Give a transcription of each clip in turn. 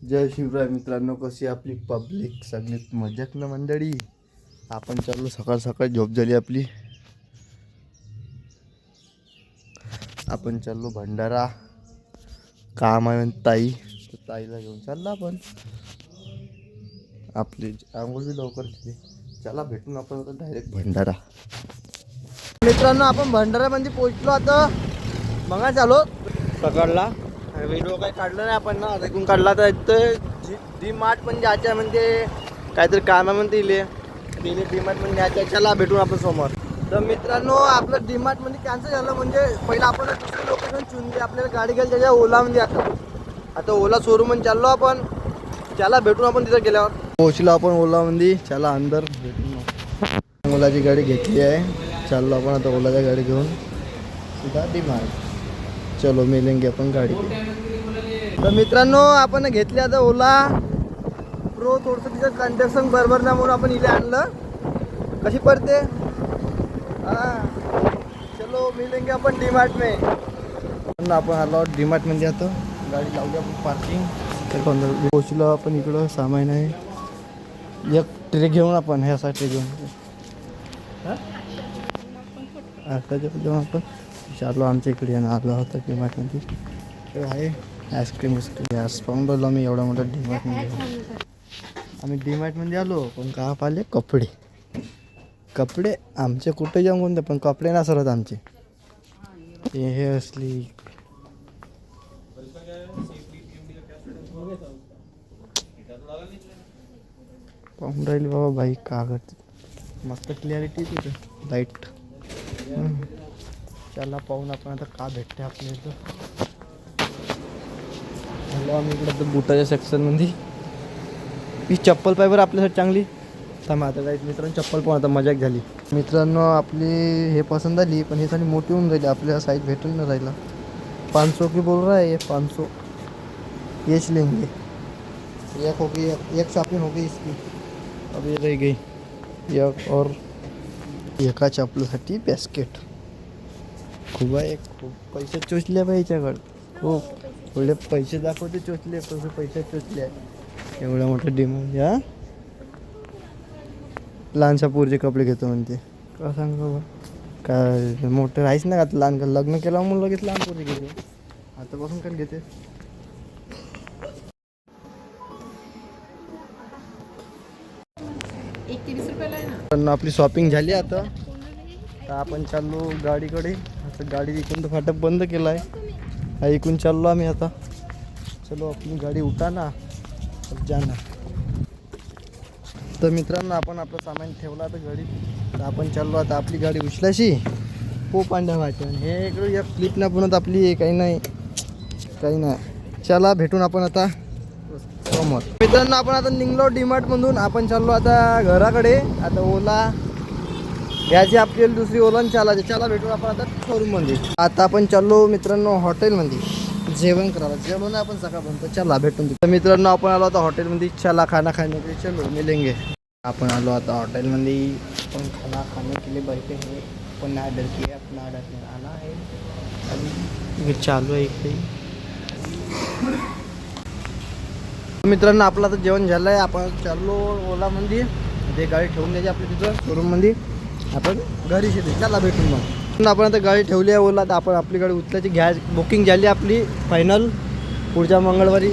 जय शिवराय मित्रांनो, कशी आपली पब्लिक सगळीत मजाक ना मंडळी. आपण चाललो सकाळ सकाळ झोप झाली आपली. आपण चाललो भंडारा. काम आहे ताई, ताईला घेऊन चाललो आपण. आपली आंघोळ बी लवकर केली. चला भेटून आपण आता डायरेक्ट भंडारा. मित्रांनो, आपण भंडाऱ्यामध्ये पोहोचलो आता. मग चालू सकाळला व्हिडिओ काही काढलं नाही आपण ना, ऐकून काढला तर इथं डी मार्ट म्हणजे आजच्या म्हणजे काहीतरी कामामध्ये दिले डी मार्ट म्हणजे याच्या. चला भेटून आपण समोर. तर मित्रांनो, आपलं डी मार्ट मध्ये कॅन्सल झालं. म्हणजे पहिला आपण दुसरी लोकेशन चुनली, आपल्याला गाडी घ्यायला त्याच्या ओलामध्ये. आता ओला शोरूम मध्ये चाललो आपण. चला भेटून आपण तिथं गेल्यावर. पोहोचलो आपण ओलामध्ये. चला अंदर भेटून. ओलाची गाडी घेतली आहे. चाललो आपण आता ओलाची गाडी घेऊन सीधा डी मार्ट. चलो मिलेंगे आपण गाडी. तर मित्रांनो, आपण घेतले आता ओला प्रो. थोडंसं तिचं कंडिशन बरोबर नाही म्हणून आपण इथे आणलं. कशी पडते? हां, चलो मिलेंगे आपण डी मार्ट में. आपण आलो डी मार्ट म्हणजे आता गाडी लावली आपण पार्किंग. तर पोचलो आपण. इकडं सामान आहे. एक ट्रे घेऊन आपण ह्याचा ट्रे घेऊन जेव्हा आपण चाललो आमच्या इकडे आलो होता डी मार्टमध्ये. आहे आईस्क्रीम गॅस पाहून राहिलो आम्ही. एवढा मोठा डी मार्टमध्ये आम्ही डी मार्टमध्ये आलो. पण का पाहिले कपडे आमचे कुठे जाऊन कोणते, पण कपडे ना सरत आमचे. हे असली पाहून राहिली बाबा बाईक. कागद मस्त क्लिअरिटी तिथे लाईट. चला पाहून आपण आता का भेटते आपल्या इथं. आलो आम्ही इकडं तर बुटाच्या सेक्शनमध्ये. ही चप्पल पाय बरं आपल्यासाठी चांगली. थांबा आता काही मित्रांनो चप्पल पण आता मजाक झाली. मित्रांनो, आपली हे पसंत आली, पण हे साडी मोठी होऊन जाईल. आपल्याला साईज भेटून न राहिला. 500 की बोल रहा है ये. 500 ये लेंगे. एक हो गई, एक शॉपिंग हो गई इसकी. अभी रह गई एक और. एका चपलासाठी बॅस्केट. खूप आहे. खूप पैसे चोचले पाहिजेकडं. खूप एवढे पैसे दाखवते चोचले. पैसे चोचले आहे. एवढ्या मोठं डिमांड. हा, लहानशा पोरचे कपडे घेतो म्हणते. का सांग बाबा, काय मोठं राहीच नाही का लहान. लग्न केलं म्हणून लगेच लहान पोरचे घेते. आतापासून काय घेते. पण आपली शॉपिंग झाली आता. तर आपण चाललो गाडीकडे. आता गाडी इकडून तर फाटक बंद केला आहे. ऐकून चाललो आम्ही आता. चलो आपली गाडी उठाना जाना. तर मित्रांनो, आपण आपलं सामान ठेवलं आता गाडी. तर आपण चाललो आता आपली गाडी उचलाशी पांड्या वाटून. हे इकडं या क्लिप ना पुन्हा आपली काही नाही. चला भेटून आपण आता समोर. मित्रांनो, आपण आता निघलो डी मार्ट मधून. आपण चाललो आता घराकडे. आता ओला घ्यायची आपल्याला दुसरी ओला चालायची. चला भेटून आपण आता शोरूम मध्ये. आता आपण चाललो मित्रांनो हॉटेलमध्ये जेवण करायला. जेवण आपण सकाळ बनतो. चला भेटून. तर मित्रांनो, आपण आलो आता हॉटेलमध्ये. चला खाना खाने के लिए चलो मिलेंगे. आपण आलो आता हॉटेलमध्ये. आपण खाना खाने के लिए बैठे हैं. आपण ऑर्डर किया, अपना ऑर्डर आना है. अभी चालू आहे इकडे. मित्रांनो, आपलं आता जेवण झालं आहे. आपण चाललो ओलामध्ये. ते गाडी ठेवून द्यायची आपली तिथं शोरूममध्ये. आपण घरी शिरले. चला भेटून मग. आपण आता गाडी ठेवली आहे ओला. तर आपण आपली गाडी उचलायची. गॅस बुकिंग झाली आपली फायनल. पुढच्या मंगळवारी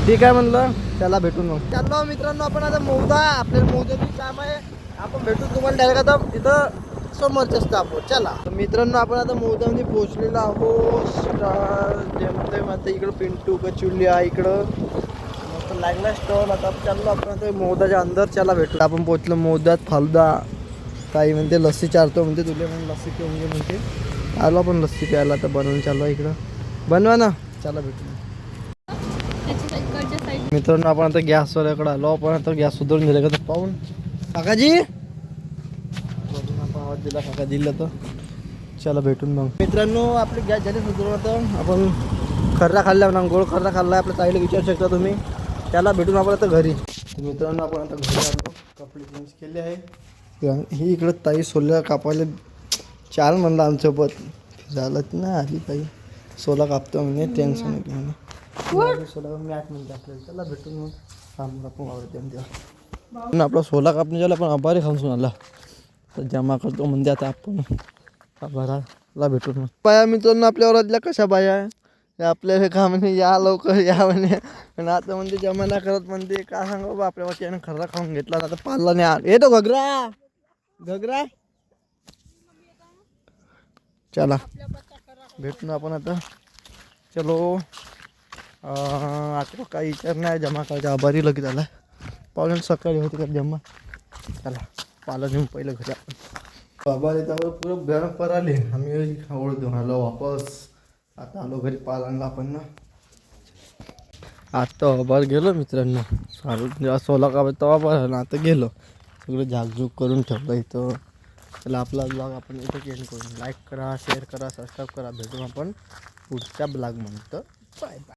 ठीक आहे म्हणलं. चला भेटून मग. चाललो मित्रांनो आपण आता मौदा. आपल्याला मौद्याची काम आहे. आपण भेटून तुम्हाला डायरेक्ट आता तिथं समोरच असतं आपण. चला. तर मित्रांनो, आपण आता मौदामध्ये पोहोचलेलो आहोत. जेमतेम आता इकडं पिंटू कचुली आहे. इकडं मस्त लागला स्टॉल. आता चाललो आपण आता मौदाच्या अंदर. चला भेटू. आपण पोहोचलो मौदात. फालुदा काही म्हणते लस्सी चारतो म्हणते. तुला म्हणून लस्सी पिऊन घे म्हणते. आलो आपण लस्सी प्यायला. आता बनवून चाललो इकडं. बनवा ना. चला भेटू. मित्रांनो, आपण आता गॅसवाल्याकडे आलो. आपण आता गॅस सुधारून दिलं का तर पाहून. काकाजी बघून आपण आवाज दिला. काका दिलं तर चला भेटून मग. मित्रांनो, आपली गॅस झाली सुधारून. आता आपण खर्रा खाल्ला ना, गोळ खर्रा खाल्ला. आपल्या ताईला विचारू शकता तुम्ही. त्याला भेटून आपण आता घरी. मित्रांनो, आपण आता घरी आलो. कपडे चेंज केले आहे. ही इकडं ताई सोला कापायला चाल म्हणलं आमच्यासोबत. झालं ना आली ताई. सोला कापतो म्हणे. टेन्शन नाही म्हणे. मी 8 मिनिटं आपल्याला त्याला भेटून मग थांबून आपण आवडते तेव्हा आपला सोला कापणी झाला पण आभारी खाऊन सुनाला तर जमा करतो म्हणजे आता आपण आभाराला भेटून मग बाया मित्रांनो आपल्या वरातल्या कशा बाया आपल्याला का म्हणे या लवकर या म्हणे आणि आता म्हणजे जमा नाही करत म्हणते का सांगा बाबा आपल्या वाट्यानं खर्रा खाऊन घेतला आता पाळला नाही येतो घगरा घगरा चला भेटून आपण आता चलो आता काही विचार नाही जमा करायचा आभारी लगेच आला पाहुणे सकाळी होती का जमा चला पाला नेऊन पहिलं घरी आपण बाबा त्यावर पुरं गरम पराले आम्ही आवडतो आलो वापस आता आलो घरी पालांना आपण ना आता बाबा गेलो मित्रांनो सारू जेव्हा सोला का तेव्हा बरं ना आता गेलो सगळं झाकझूक करून ठेवलं इथं चला आपला ब्लॉग आपण इथं एंड करून लाईक करा शेअर करा सबस्क्राईब करा भेटून आपण पुढच्या ब्लॉग म्हणतो बाय बाय